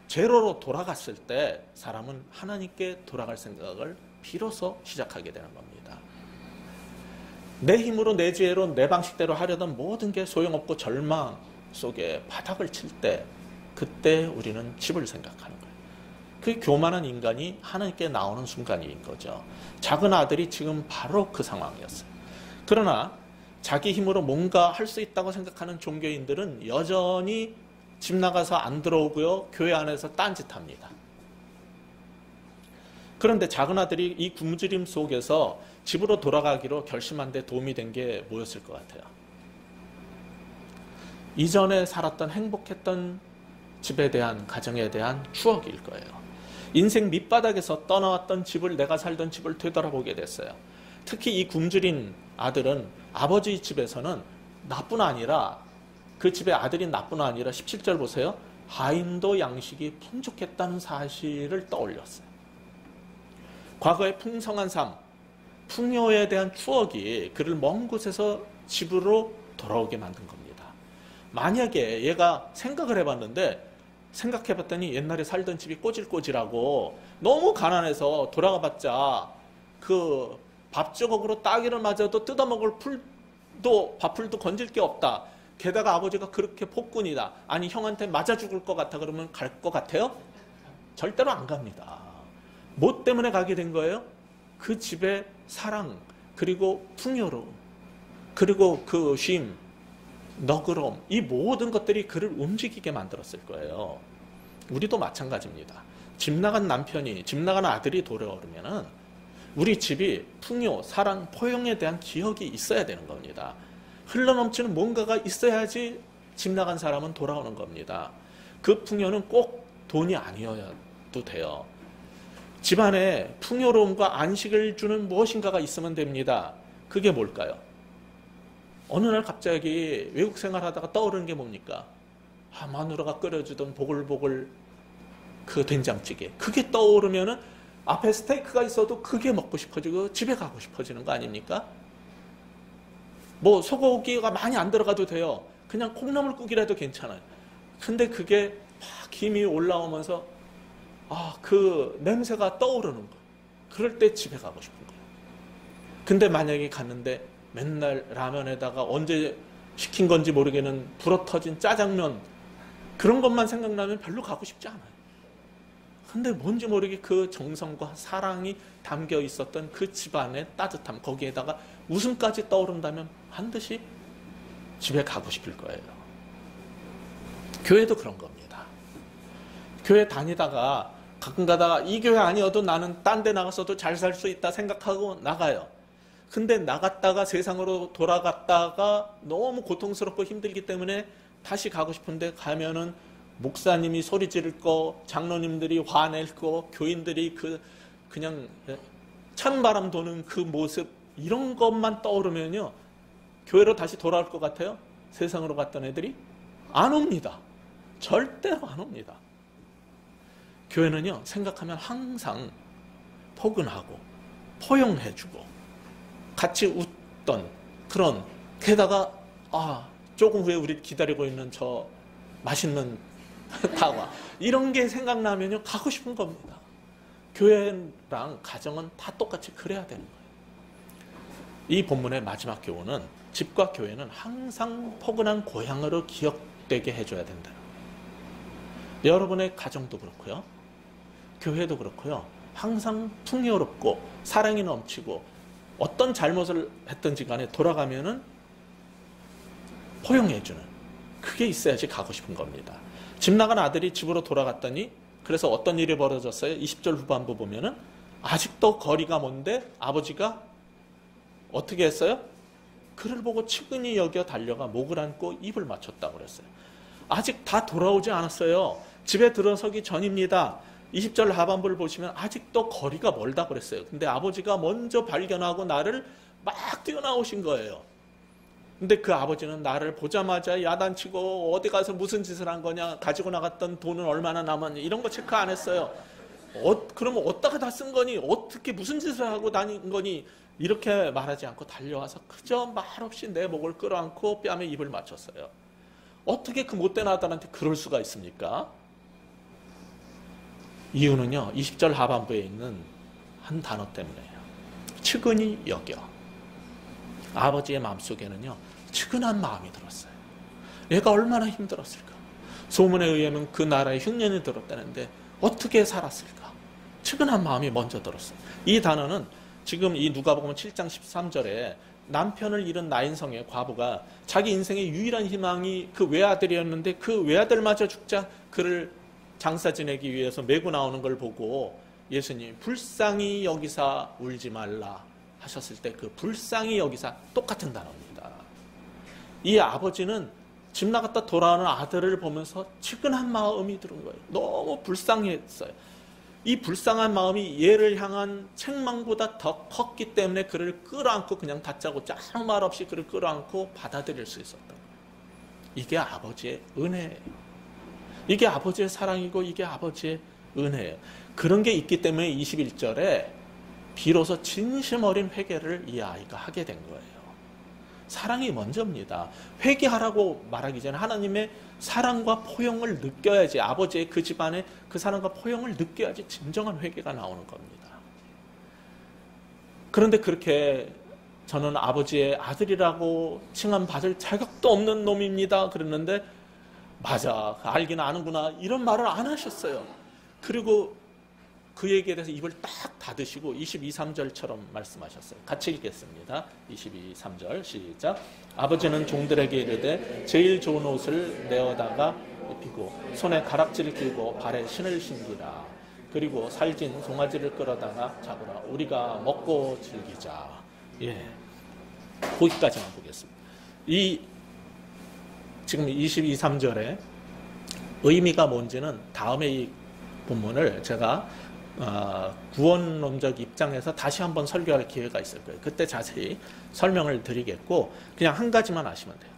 제로로 돌아갔을 때 사람은 하나님께 돌아갈 생각을 비로소 시작하게 되는 겁니다. 내 힘으로 내 지혜로 내 방식대로 하려던 모든 게 소용없고 절망 속에 바닥을 칠 때, 그때 우리는 집을 생각하는 거예요. 그 교만한 인간이 하나님께 나오는 순간인 거죠. 작은 아들이 지금 바로 그 상황이었어요. 그러나 자기 힘으로 뭔가 할 수 있다고 생각하는 종교인들은 여전히 집 나가서 안 들어오고요, 교회 안에서 딴짓합니다. 그런데 작은 아들이 이 굶주림 속에서 집으로 돌아가기로 결심한 데 도움이 된 게 뭐였을 것 같아요? 이전에 살았던 행복했던 집에 대한, 가정에 대한 추억일 거예요. 인생 밑바닥에서 떠나왔던 집을, 내가 살던 집을 되돌아보게 됐어요. 특히 이 굶주린 아들은 아버지 집에서는 나뿐 아니라, 그 집의 아들인 나뿐 아니라 17절 보세요. 하인도 양식이 풍족했다는 사실을 떠올렸어요. 과거의 풍성한 삶, 풍요에 대한 추억이 그를 먼 곳에서 집으로 돌아오게 만든 겁니다. 만약에 얘가 생각을 해봤는데 생각해봤더니 옛날에 살던 집이 꼬질꼬질하고 너무 가난해서 돌아가봤자 그 밥주걱으로 따기를 맞아도 뜯어먹을 풀도 밥풀도 건질 게 없다. 게다가 아버지가 그렇게 폭군이다. 아니 형한테 맞아 죽을 것 같아. 그러면 갈 것 같아요? 절대로 안 갑니다. 뭐 때문에 가게 된 거예요? 그 집의 사랑, 그리고 풍요로움, 그리고 그 쉼, 너그러움, 이 모든 것들이 그를 움직이게 만들었을 거예요. 우리도 마찬가지입니다. 집 나간 남편이, 집 나간 아들이 돌아오면은 우리 집이 풍요, 사랑, 포용에 대한 기억이 있어야 되는 겁니다. 흘러넘치는 뭔가가 있어야지 집 나간 사람은 돌아오는 겁니다. 그 풍요는 꼭 돈이 아니어도 돼요. 집안에 풍요로움과 안식을 주는 무엇인가가 있으면 됩니다. 그게 뭘까요? 어느 날 갑자기 외국 생활하다가 떠오르는 게 뭡니까? 마누라가 끓여주던 보글보글 그 된장찌개. 그게 떠오르면은 앞에 스테이크가 있어도 그게 먹고 싶어지고 집에 가고 싶어지는 거 아닙니까? 뭐 소고기가 많이 안 들어가도 돼요. 그냥 콩나물국이라도 괜찮아요. 근데 그게 막 김이 올라오면서 그 냄새가 떠오르는 거. 그럴 때 집에 가고 싶은 거예요. 근데 만약에 갔는데 맨날 라면에다가 언제 시킨 건지 모르겠는 불어터진 짜장면 그런 것만 생각나면 별로 가고 싶지 않아요. 근데 뭔지 모르게 그 정성과 사랑이 담겨 있었던 그 집안의 따뜻함, 거기에다가 웃음까지 떠오른다면 반드시 집에 가고 싶을 거예요. 교회도 그런 겁니다. 교회 다니다가 가끔 가다가 이 교회 아니어도 나는 딴 데 나가서도 잘 살 수 있다 생각하고 나가요. 근데 나갔다가 세상으로 돌아갔다가 너무 고통스럽고 힘들기 때문에 다시 가고 싶은데 가면은 목사님이 소리 지를 거, 장로님들이 화낼 거, 교인들이 그냥 찬바람 도는 그 모습 이런 것만 떠오르면요. 교회로 다시 돌아올 것 같아요? 세상으로 갔던 애들이? 안 옵니다. 절대로 안 옵니다. 교회는요. 생각하면 항상 포근하고 포용해주고 같이 웃던 그런 게다가 조금 후에 우리 기다리고 있는 저 맛있는 다과 이런 게 생각나면요 가고 싶은 겁니다. 교회랑 가정은 다 똑같이 그래야 되는 거예요. 이 본문의 마지막 교훈은 집과 교회는 항상 포근한 고향으로 기억되게 해줘야 된다. 여러분의 가정도 그렇고요. 교회도 그렇고요. 항상 풍요롭고 사랑이 넘치고 어떤 잘못을 했든지 간에 돌아가면은 포용해주는 그게 있어야지 가고 싶은 겁니다. 집 나간 아들이 집으로 돌아갔더니 그래서 어떤 일이 벌어졌어요? 20절 후반부 보면은 아직도 거리가 먼데 아버지가 어떻게 했어요? 그를 보고 측은히 여겨 달려가 목을 안고 입을 맞췄다고 그랬어요. 아직 다 돌아오지 않았어요. 집에 들어서기 전입니다. 20절 하반부를 보시면 아직도 거리가 멀다 그랬어요. 근데 아버지가 먼저 발견하고 나를 막 뛰어나오신 거예요. 근데 그 아버지는 나를 보자마자 야단치고 어디 가서 무슨 짓을 한 거냐, 가지고 나갔던 돈은 얼마나 남았냐 이런 거 체크 안 했어요. 그러면 어디다가 다 쓴 거니? 어떻게 무슨 짓을 하고 다닌 거니? 이렇게 말하지 않고 달려와서 그저 말없이 내 목을 끌어안고 뺨에 입을 맞췄어요. 어떻게 그 못된 아들한테 그럴 수가 있습니까? 이유는요. 20절 하반부에 있는 한 단어 때문에요. 측은히 여겨. 아버지의 마음속에는요. 측은한 마음이 들었어요. 얘가 얼마나 힘들었을까. 소문에 의하면 그 나라에 흉년이 들었다는데 어떻게 살았을까. 측은한 마음이 먼저 들었어요. 이 단어는 지금 이 누가복음 7장 13절에 남편을 잃은 나인성의 과부가 자기 인생의 유일한 희망이 그 외아들이었는데 그 외아들마저 죽자 그를 장사 지내기 위해서 메고 나오는 걸 보고 예수님 불쌍히 여기사 울지 말라 하셨을 때 그 불쌍히 여기사 똑같은 단어입니다. 이 아버지는 집 나갔다 돌아오는 아들을 보면서 측은한 마음이 들은 거예요. 너무 불쌍했어요. 이 불쌍한 마음이 얘를 향한 책망보다 더 컸기 때문에 그를 끌어안고 그냥 다짜고짜 아무 말 없이 그를 끌어안고 받아들일 수 있었던 거예요. 이게 아버지의 은혜예요. 이게 아버지의 사랑이고 이게 아버지의 은혜예요. 그런 게 있기 때문에 21절에 비로소 진심 어린 회개를 이 아이가 하게 된 거예요. 사랑이 먼저입니다. 회개하라고 말하기 전에 하나님의 사랑과 포용을 느껴야지, 아버지의 그 집안의 그 사랑과 포용을 느껴야지 진정한 회개가 나오는 겁니다. 그런데 그렇게 저는 아버지의 아들이라고 칭함받을 자격도 없는 놈입니다. 그랬는데 맞아, 알긴 아는구나, 이런 말을 안 하셨어요. 그리고 그 얘기에 대해서 입을 딱 닫으시고 22, 3절처럼 말씀하셨어요. 같이 읽겠습니다. 22, 3절 시작. 아버지는 종들에게 이르되 제일 좋은 옷을 내어다가 입히고 손에 가락지를 끼고 발에 신을 신기라. 그리고 살진 송아지를 끌어다가 잡으라. 우리가 먹고 즐기자. 예, 거기까지만 보겠습니다. 지금 22, 3절의 의미가 뭔지는 다음에 이 본문을 제가 구원론적 입장에서 다시 한번 설교할 기회가 있을 거예요. 그때 자세히 설명을 드리겠고, 그냥 한 가지만 아시면 돼요.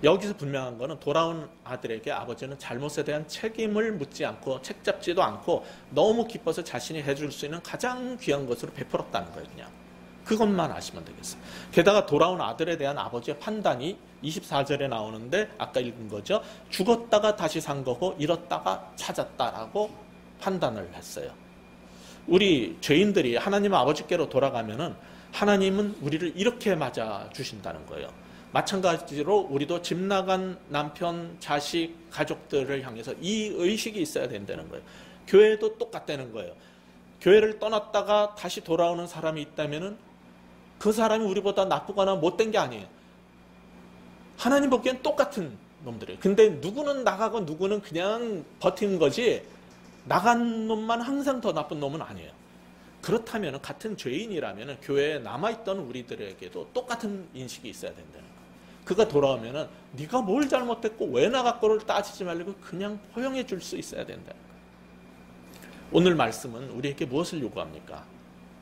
여기서 분명한 거는 돌아온 아들에게 아버지는 잘못에 대한 책임을 묻지 않고 책잡지도 않고 너무 기뻐서 자신이 해줄 수 있는 가장 귀한 것으로 베풀었다는 거예요. 그냥 그것만 아시면 되겠어요. 게다가 돌아온 아들에 대한 아버지의 판단이 24절에 나오는데 아까 읽은 거죠. 죽었다가 다시 산 거고 잃었다가 찾았다라고 판단을 했어요. 우리 죄인들이 하나님 아버지께로 돌아가면은 하나님은 우리를 이렇게 맞아 주신다는 거예요. 마찬가지로 우리도 집 나간 남편, 자식, 가족들을 향해서 이 의식이 있어야 된다는 거예요. 교회도 똑같다는 거예요. 교회를 떠났다가 다시 돌아오는 사람이 있다면은 그 사람이 우리보다 나쁘거나 못된 게 아니에요. 하나님 보기엔 똑같은 놈들이에요. 근데 누구는 나가고 누구는 그냥 버티는 거지, 나간 놈만 항상 더 나쁜 놈은 아니에요. 그렇다면 같은 죄인이라면 교회에 남아있던 우리들에게도 똑같은 인식이 있어야 된다는 거예요. 그가 돌아오면 네가 뭘 잘못했고 왜 나갔고를 따지지 말고 그냥 포용해 줄 수 있어야 된다는 거예요. 오늘 말씀은 우리에게 무엇을 요구합니까?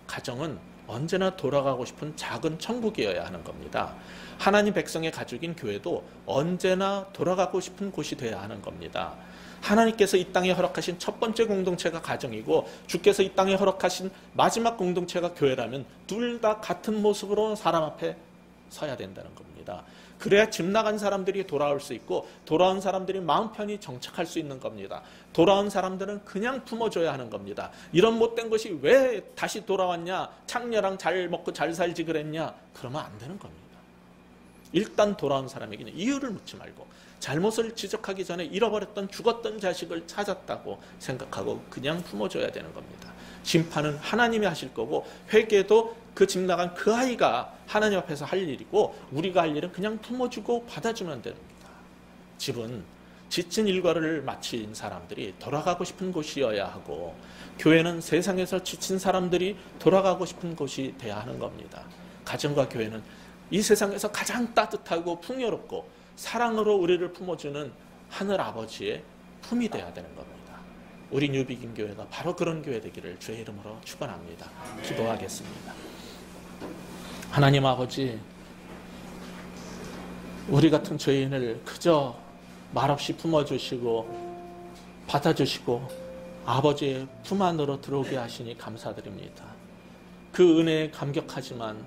가정은 언제나 돌아가고 싶은 작은 천국이어야 하는 겁니다. 하나님 백성의 가족인 교회도 언제나 돌아가고 싶은 곳이 되어야 하는 겁니다. 하나님께서 이 땅에 허락하신 첫 번째 공동체가 가정이고 주께서 이 땅에 허락하신 마지막 공동체가 교회라면 둘 다 같은 모습으로 사람 앞에 서야 된다는 겁니다. 그래야 집 나간 사람들이 돌아올 수 있고 돌아온 사람들이 마음 편히 정착할 수 있는 겁니다. 돌아온 사람들은 그냥 품어줘야 하는 겁니다. 이런 못된 것이 왜 다시 돌아왔냐, 창녀랑 잘 먹고 잘 살지 그랬냐, 그러면 안 되는 겁니다. 일단 돌아온 사람에게는 이유를 묻지 말고 잘못을 지적하기 전에 잃어버렸던 죽었던 자식을 찾았다고 생각하고 그냥 품어줘야 되는 겁니다. 심판은 하나님이 하실 거고 회개도 그 집 나간 그 아이가 하나님 앞에서 할 일이고 우리가 할 일은 그냥 품어주고 받아주면 됩니다. 집은 지친 일과를 마친 사람들이 돌아가고 싶은 곳이어야 하고 교회는 세상에서 지친 사람들이 돌아가고 싶은 곳이 돼야 하는 겁니다. 가정과 교회는 이 세상에서 가장 따뜻하고 풍요롭고 사랑으로 우리를 품어주는 하늘 아버지의 품이 돼야 되는 겁니다. 우리 뉴비긴 교회가 바로 그런 교회 되기를 주의 이름으로 축원합니다. 기도하겠습니다. 하나님 아버지, 우리 같은 죄인을 그저 말없이 품어주시고 받아주시고 아버지의 품 안으로 들어오게 하시니 감사드립니다. 그 은혜에 감격하지만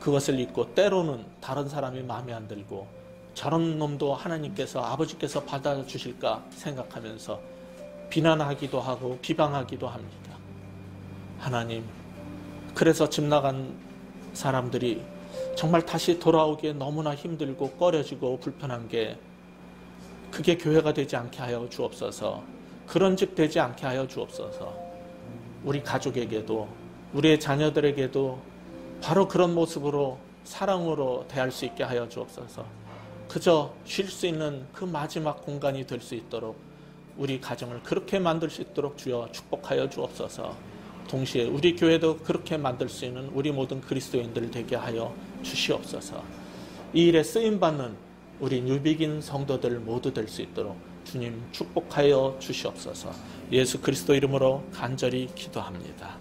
그것을 잊고 때로는 다른 사람이 마음에 안 들고 저런 놈도 하나님께서 아버지께서 받아주실까 생각하면서 비난하기도 하고 비방하기도 합니다. 하나님, 그래서 집 나간 사람들이 정말 다시 돌아오기에 너무나 힘들고 꺼려지고 불편한 게 그게 교회가 되지 않게 하여 주옵소서. 그런 집 되지 않게 하여 주옵소서. 우리 가족에게도 우리의 자녀들에게도 바로 그런 모습으로 사랑으로 대할 수 있게 하여 주옵소서. 그저 쉴 수 있는 그 마지막 공간이 될 수 있도록 우리 가정을 그렇게 만들 수 있도록 주여 축복하여 주옵소서. 동시에 우리 교회도 그렇게 만들 수 있는 우리 모든 그리스도인들 되게 하여 주시옵소서. 이 일에 쓰임받는 우리 뉴비긴 성도들 모두 될 수 있도록 주님 축복하여 주시옵소서. 예수 그리스도 이름으로 간절히 기도합니다.